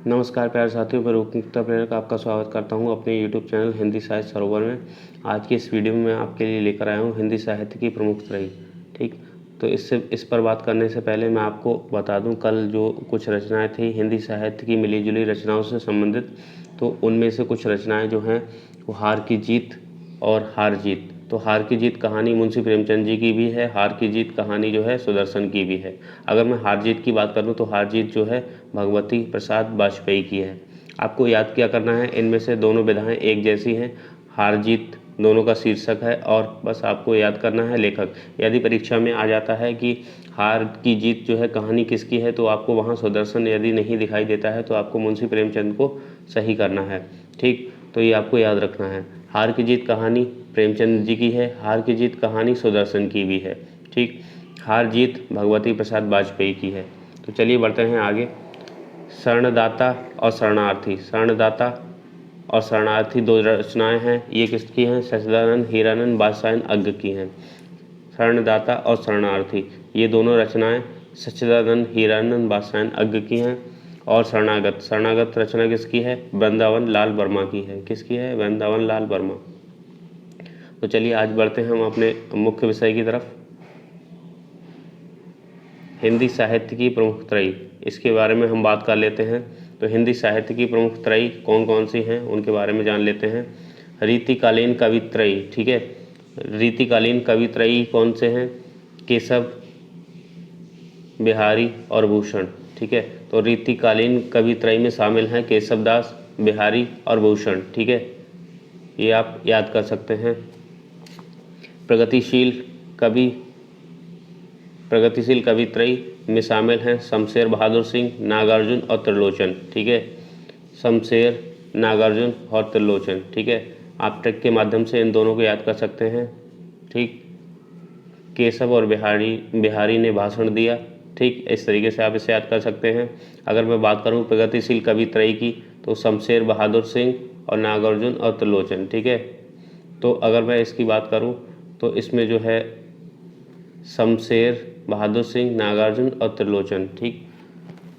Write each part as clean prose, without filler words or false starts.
नमस्कार प्यारे साथियों, मैं रूपमुक्ता प्रेरक आपका स्वागत करता हूं अपने YouTube चैनल हिंदी साहित्य सरोवर में। आज की इस वीडियो में मैं आपके लिए लेकर आया हूं हिंदी साहित्य की प्रमुख त्रयी। ठीक, तो इस पर बात करने से पहले मैं आपको बता दूं, कल जो कुछ रचनाएं थी हिंदी साहित्य की मिली जुली रचनाओं से संबंधित, तो उनमें से कुछ रचनाएँ जो हैं वो हार की जीत और हार जीत। तो हार की जीत कहानी मुंशी प्रेमचंद जी की भी है, हार की जीत कहानी जो है सुदर्शन की भी है। अगर मैं हार जीत की बात करूं तो हार जीत जो है भगवती प्रसाद वाजपेयी की है। आपको याद क्या करना है, इनमें से दोनों विधाएं एक जैसी हैं, हार जीत दोनों का शीर्षक है और बस आपको याद करना है लेखक। यदि परीक्षा में आ जाता है कि हार की जीत जो है कहानी किसकी है, तो आपको वहाँ सुदर्शन यदि नहीं दिखाई देता है तो आपको मुंशी प्रेमचंद को सही करना है। ठीक, तो ये आपको याद रखना है। हार की जीत कहानी प्रेमचंद जी की है, हार की जीत कहानी सुदर्शन की भी है। ठीक, हार जीत भगवती प्रसाद वाजपेयी की है। तो चलिए बढ़ते हैं आगे। शरणदाता और शरणार्थी। शरणदाता और शरणार्थी दो रचनाएं हैं। ये किसकी हैं? सच्चिदानंद हीरानंद बादशाह अग्ग की हैं। शरणदाता और शरणार्थी ये दोनों रचनाएं सच्चिदानंद हीरानंद बादशाह अग्ग की हैं। और शरणागत, शरणागत रचना किसकी है? वृंदावन लाल वर्मा की है। किसकी है? वृंदावन लाल वर्मा। तो चलिए आज बढ़ते हैं हम अपने मुख्य विषय की तरफ। हिंदी साहित्य की प्रमुख त्रयी, इसके बारे में हम बात कर लेते हैं। तो हिंदी साहित्य की प्रमुख त्रयी कौन कौन सी हैं उनके बारे में जान लेते हैं। रीतिकालीन कवि त्रयी, ठीक है। रीतिकालीन कवि त्रयी कौन से हैं? केशव, बिहारी और भूषण, ठीक है। तो रीतिकालीन कवि त्रयी में शामिल हैं केशवदास, बिहारी और भूषण, ठीक है। ये आप याद कर सकते हैं। प्रगतिशील कवि त्रयी में शामिल हैं शमशेर बहादुर सिंह, नागार्जुन और त्रिलोचन, ठीक है। शमशेर, नागार्जुन और त्रिलोचन, ठीक है। आप ट्रिक के माध्यम से इन दोनों को याद कर सकते हैं। ठीक, केशव और बिहारी ने भाषण दिया, ठीक, इस तरीके से आप इसे याद कर सकते हैं। अगर मैं बात करूं प्रगतिशील कवि त्रयी की, तो शमशेर बहादुर सिंह और नागार्जुन और त्रिलोचन, ठीक है। तो अगर मैं इसकी बात करूं तो इसमें जो है शमशेर बहादुर सिंह, नागार्जुन और त्रिलोचन, ठीक।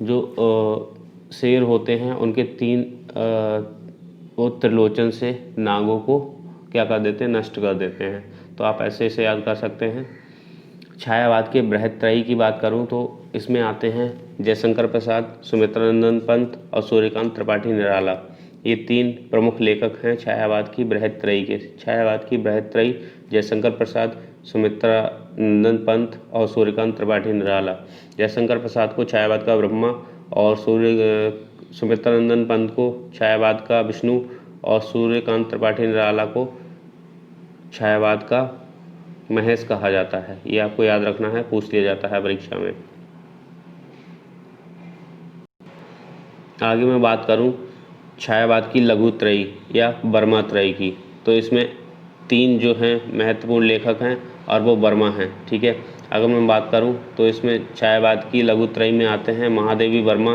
जो शेर होते हैं उनके तीन वो त्रिलोचन से नागों को क्या कर देते हैं? नष्ट कर देते हैं। तो आप ऐसे इसे याद कर सकते हैं। छायावाद के बृहत्त्रयी की बात करूं तो इसमें आते हैं जयशंकर प्रसाद, सुमित्रानंदन पंत और सूर्यकांत त्रिपाठी निराला। ये तीन प्रमुख लेखक हैं छायावाद की बृहत्त्रयी के। छायावाद की बृहत्त्रयी जयशंकर प्रसाद, सुमित्रानंदन पंत और सूर्यकांत त्रिपाठी निराला। जयशंकर प्रसाद को छायावाद का ब्रह्मा और सुमित्रानंदन पंत को छायावाद का विष्णु और सूर्यकांत त्रिपाठी निराला को छायावाद का महेश कहा जाता है। ये आपको याद रखना है, पूछ लिया जाता है परीक्षा में। आगे मैं बात करूं छायावाद की लघु त्रयी या वर्मा त्रयी की, तो इसमें तीन जो हैं महत्वपूर्ण लेखक हैं और वो वर्मा हैं, ठीक है। अगर मैं बात करूं तो इसमें छायावाद की लघु त्रयी में आते हैं महादेवी वर्मा,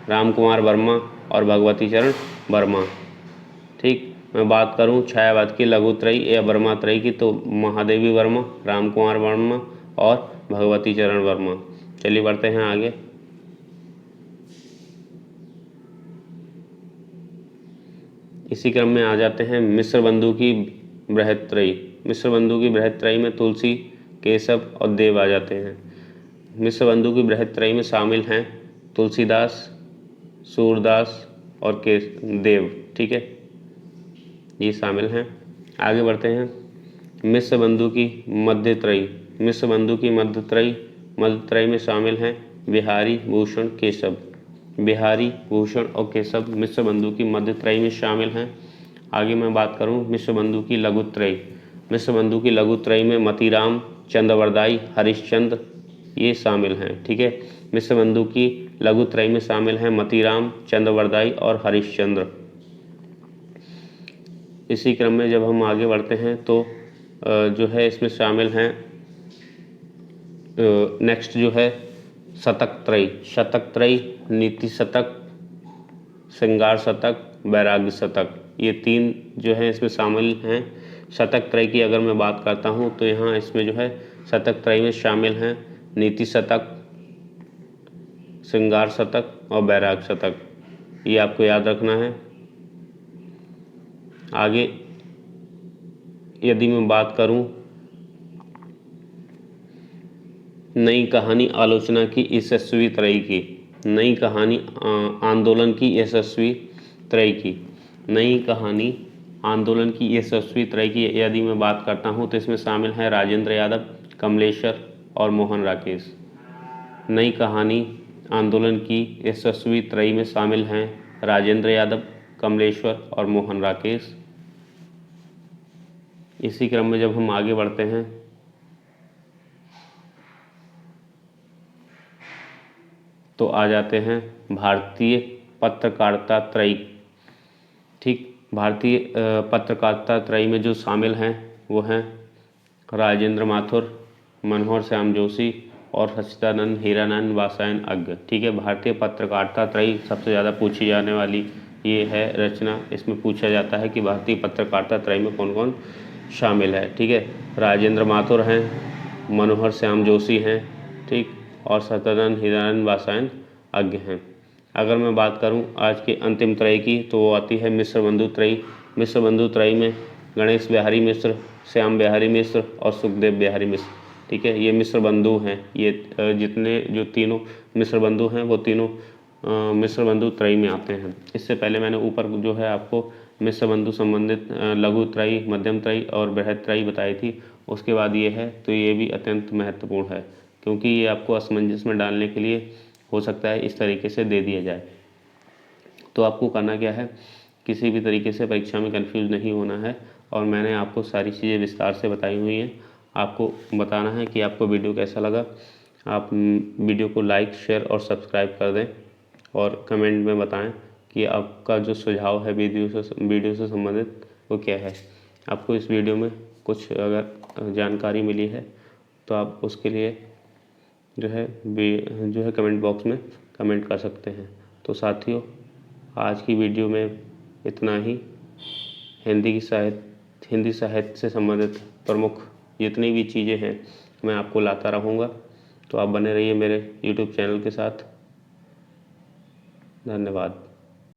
रामकुमार वर्मा और भगवती चरण वर्मा, ठीक। मैं बात करूं छायावाद की लघु त्रयी या वर्मा त्रयी की, तो महादेवी वर्मा, रामकुमार वर्मा और भगवती चरण वर्मा। चलिए बढ़ते हैं आगे। इसी क्रम में आ जाते हैं मिश्र बंधु की बृहत्त्रयी। मिश्र बंधु की बृहत्त्रयी में तुलसी, केशव और देव आ जाते हैं। मिश्र बंधु की बृहत्त्रयी में शामिल हैं तुलसीदास, सूरदास और देव, ठीक है, ये शामिल हैं। आगे बढ़ते हैं मिश्र बंधु की मध्य त्रयी। मिश्र बंधु की मध्य त्रयी में शामिल हैं बिहारी, भूषण, केशव। बिहारी, भूषण और केशव मिश्र बंधु की मध्य त्रयी में शामिल हैं। आगे मैं बात करूं मिश्र बंधु की लघु त्रयी। मिश्र बंधु की लघु त्रयी में मतीराम, चंद्रवरदाई, हरिश्चंद्र ये शामिल हैं, ठीक है। मिश्र बंधु की लघु त्रयी में शामिल हैं मतीराम, चंद्रवरदाई और हरिश्चंद्र। इसी क्रम में जब हम आगे बढ़ते हैं तो जो है इसमें शामिल हैं नेक्स्ट जो है शतक त्रयी, नीति शतक, श्रृंगार शतक, वैराग्य शतक, ये तीन जो है इसमें शामिल हैं। शतक त्रयी की अगर मैं बात करता हूँ तो यहाँ इसमें जो है शतक त्रयी में शामिल हैं नीति शतक, श्रृंगार शतक और वैराग्य शतक। ये आपको याद रखना है। आगे यदि मैं बात करूं नई कहानी आलोचना की यशस्वी तरह की, नई कहानी आंदोलन की यशस्वी तरह की, नई कहानी आंदोलन की यशस्वी तरह की यदि मैं बात करता हूं तो इसमें शामिल हैं राजेंद्र यादव, कमलेश्वर और मोहन राकेश। नई कहानी आंदोलन की यशस्वी त्रयी में शामिल हैं राजेंद्र यादव, कमलेश्वर और मोहन राकेश। इसी क्रम में जब हम आगे बढ़ते हैं तो आ जाते हैं भारतीय पत्रकारिता त्रयी। ठीक, भारतीय पत्रकारिता त्रयी में जो शामिल हैं वो हैं राजेंद्र माथुर, मनोहर श्याम जोशी और सच्चिदानंद हीरानंद वात्स्यायन अग्र। ठीक है, भारतीय पत्रकारिता त्रयी सबसे ज़्यादा पूछी जाने वाली ये है रचना। इसमें पूछा जाता है कि भारतीय पत्रकारिता त्रयी में कौन कौन शामिल है। ठीक है, राजेंद्र माथुर हैं, मनोहर श्याम जोशी हैं, ठीक, और सच्चिदानंद हीरानंद वात्स्यायन अग्र हैं। अगर मैं बात करूं आज के अंतिम त्रयी की तो वो आती है मिश्र बंधु त्रयी। मिश्र बंधु त्रयी में गणेश बिहारी मिश्र, श्याम बिहारी मिश्र और सुखदेव बिहारी मिश्र। ठीक है, ये मिश्र बंधु हैं। ये जितने जो तीनों मिश्र बंधु हैं वो तीनों मिश्र बंधु त्रयी में आते हैं। इससे पहले मैंने ऊपर जो है आपको मिश्र बंधु संबंधित लघु त्रयी, मध्यम त्रयी और बृहद त्रयी बताई थी। उसके बाद ये है तो ये भी अत्यंत महत्वपूर्ण है क्योंकि ये आपको असमंजस में डालने के लिए हो सकता है इस तरीके से दे दिया जाए। तो आपको करना क्या है, किसी भी तरीके से परीक्षा में कंफ्यूज नहीं होना है और मैंने आपको सारी चीज़ें विस्तार से बताई हुई हैं। आपको बताना है कि आपको वीडियो कैसा लगा। आप वीडियो को लाइक, शेयर और सब्सक्राइब कर दें और कमेंट में बताएं कि आपका जो सुझाव है वीडियो से संबंधित वो क्या है। आपको इस वीडियो में कुछ अगर जानकारी मिली है तो आप उसके लिए जो है कमेंट बॉक्स में कमेंट कर सकते हैं। तो साथियों, आज की वीडियो में इतना ही। हिंदी साहित्य से संबंधित प्रमुख जितनी भी चीज़ें हैं मैं आपको लाता रहूँगा। तो आप बने रहिए मेरे YouTube चैनल के साथ। धन्यवाद।